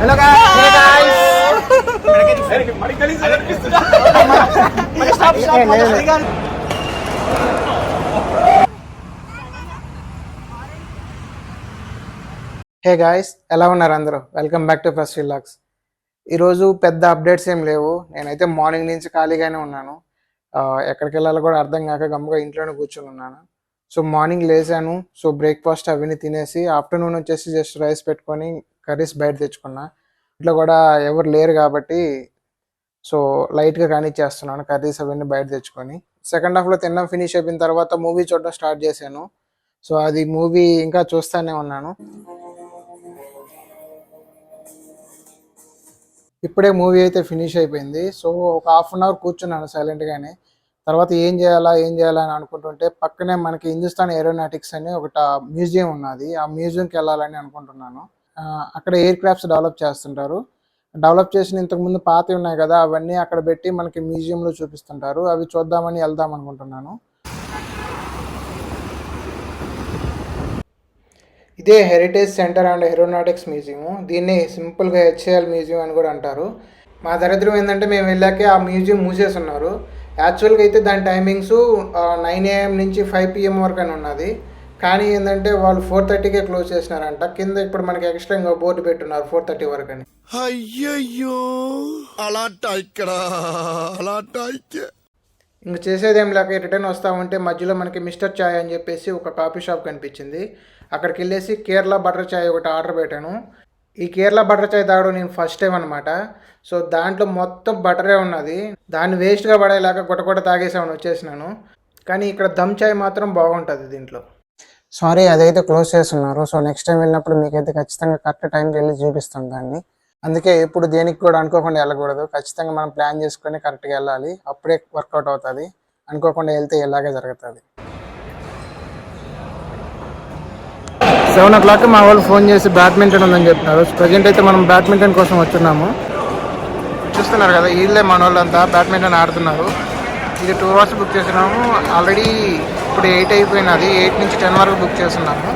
Hello guys hey guys, ఎలా ఉన్నారు అందరూ? Welcome back to first vlogs. ఈరోజు పెద్ద అప్డేట్స్ ఏం లేవు. నేనైతే మార్నింగ్ నుంచి ఖాళీగానే ఉన్నాను. ఎక్కడికి వెళ్ళాలో కూడా అర్థం కాక గమ్ముగా ఇంట్లోనే కూర్చొని ఉన్నాను. సో మార్నింగ్ లేచాను. సో బ్రేక్ఫాస్ట్ అవన్నీ తినేసి ఆఫ్టర్నూన్ వచ్చేసి జస్ట్ రైస్ పెట్టుకొని కర్రీస్ బయట తెచ్చుకున్నా. ఇంట్లో కూడా ఎవరు లేరు కాబట్టి సో లైట్గా కానిచ్చేస్తున్నాను కర్రీస్ అవన్నీ బయట తెచ్చుకొని. సెకండ్ హాఫ్లో తినడం ఫినిష్ అయిపోయిన తర్వాత మూవీ చూడడం స్టార్ట్ చేశాను. సో అది మూవీ ఇంకా చూస్తూనే ఉన్నాను. ఇప్పుడే మూవీ అయితే ఫినిష్ అయిపోయింది. సో ఒక హాఫ్ అన్ అవర్ కూర్చున్నాను సైలెంట్గానే. తర్వాత ఏం చేయాలా అని అనుకుంటుంటే పక్కనే మనకి హిందుస్థాన్ ఏరోనాటిక్స్ అని ఒకటి మ్యూజియం ఉన్నది. ఆ మ్యూజియంకి వెళ్ళాలని అనుకుంటున్నాను. అక్కడ ఎయిర్ క్రాఫ్ట్స్ డెవలప్ చేస్తుంటారు. డెవలప్ చేసిన ఇంతకుముందు పాతవి ఉన్నాయి కదా, అవన్నీ అక్కడ పెట్టి మనకి మ్యూజియంలో చూపిస్తుంటారు. అవి చూద్దామని వెళ్దాం అనుకుంటున్నాను. ఇదే heritage centre and aeronautics museum. దీన్ని సింపుల్గా హెచ్ఏఎల్ మ్యూజియం అని కూడా అంటారు. మా దరిద్రం ఏంటంటే మేము వెళ్ళాకే ఆ మ్యూజియం మూసేసి ఉన్నారు. యాక్చువల్గా అయితే దాని టైమింగ్స్ 9 AM నుంచి 5 PM వరకు అని ఉన్నది. కానీ ఏంటంటే వాళ్ళు 4:30కే క్లోజ్ చేసినారంట. కింద ఇప్పుడు మనకి ఎక్స్ట్రా ఇంకా బోర్డు పెట్టున్నారు 4:30 వరకు అని. అయ్యయ్యో ఇంక చేసేదేం లేక రిటర్న్ వస్తామంటే మధ్యలో మనకి మిస్టర్ చాయ్ అని చెప్పేసి ఒక కాఫీ షాప్ కనిపించింది. అక్కడికి వెళ్ళేసి కేరళ బటర్ చాయ్ ఒకటి ఆర్డర్ పెట్టాను. ఈ కేరళ బటర్ చాయ్ తాగడం నేను ఫస్ట్ టైం అనమాట. సో దాంట్లో మొత్తం బటరే ఉన్నది. దాన్ని వేస్ట్గా పడేలాగా గుటగుట తాగేసామని వచ్చేసినాను. కానీ ఇక్కడ దమ్ చాయ్ మాత్రం బాగుంటుంది దీంట్లో. సారీ, అదైతే క్లోజ్ చేస్తున్నారు. సో నెక్స్ట్ టైం వెళ్ళినప్పుడు మీకైతే ఖచ్చితంగా కరెక్ట్ టైంకి వెళ్ళి చూపిస్తాం దాన్ని. అందుకే ఎప్పుడు దేనికి కూడా అనుకోకుండా వెళ్ళకూడదు. ఖచ్చితంగా మనం ప్లాన్ చేసుకొని కరెక్ట్గా వెళ్ళాలి. అప్పుడే వర్కౌట్ అవుతుంది. అనుకోకుండా వెళ్తే ఇలాగే జరుగుతుంది. 7 o'clock మా వాళ్ళు ఫోన్ చేసి బ్యాడ్మింటన్ ఉందని చెప్తున్నారు. ప్రజెంట్ అయితే మనం బ్యాడ్మింటన్ కోసం వచ్చున్నాము. చూస్తున్నారు కదా, వీళ్ళే మన వాళ్ళంతా బ్యాడ్మింటన్ ఆడుతున్నారు. ఇది 2 hours బుక్ చేస్తున్నాము. ఆల్రెడీ ఇప్పుడు 8 అయిపోయినది. 8 నుంచి 10 వరకు బుక్ చేస్తున్నాము.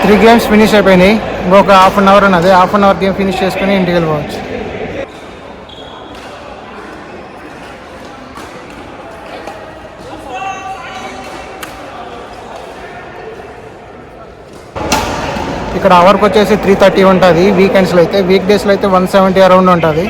త్రీ గేమ్స్ ఫినిష్ అయిపోయినాయి. ఇంకొక హాఫ్ అన్ అవర్ ఉన్నది. Half an hour game finish చేసుకుని ఇంటికి వెళ్ళిపోవచ్చు. ఇక్కడ అవర్కి వచ్చేసి 3:30 ఉంటుంది వీకెండ్స్లో అయితే. వీక్ డేస్లో అయితే 170 అరౌండ్ ఉంటుంది.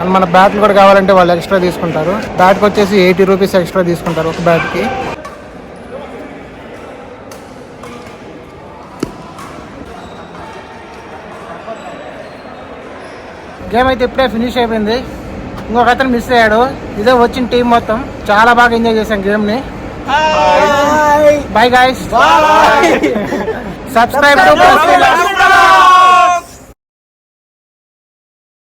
అండ్ మన బ్యాట్లు కూడా కావాలంటే వాళ్ళు ఎక్స్ట్రా తీసుకుంటారు. బ్యాట్కి వచ్చేసి 80 రూపీస్ ఎక్స్ట్రా తీసుకుంటారు ఒక బ్యాట్కి. గేమ్ అయితే ఇప్పుడే ఫినిష్ అయిపోయింది. ఇంకొక అతను మిస్ అయ్యాడు. ఇదే వచ్చిన టీం మొత్తం చాలా బాగా ఎంజాయ్ చేశాం గేమ్ని. By guys, subscribe to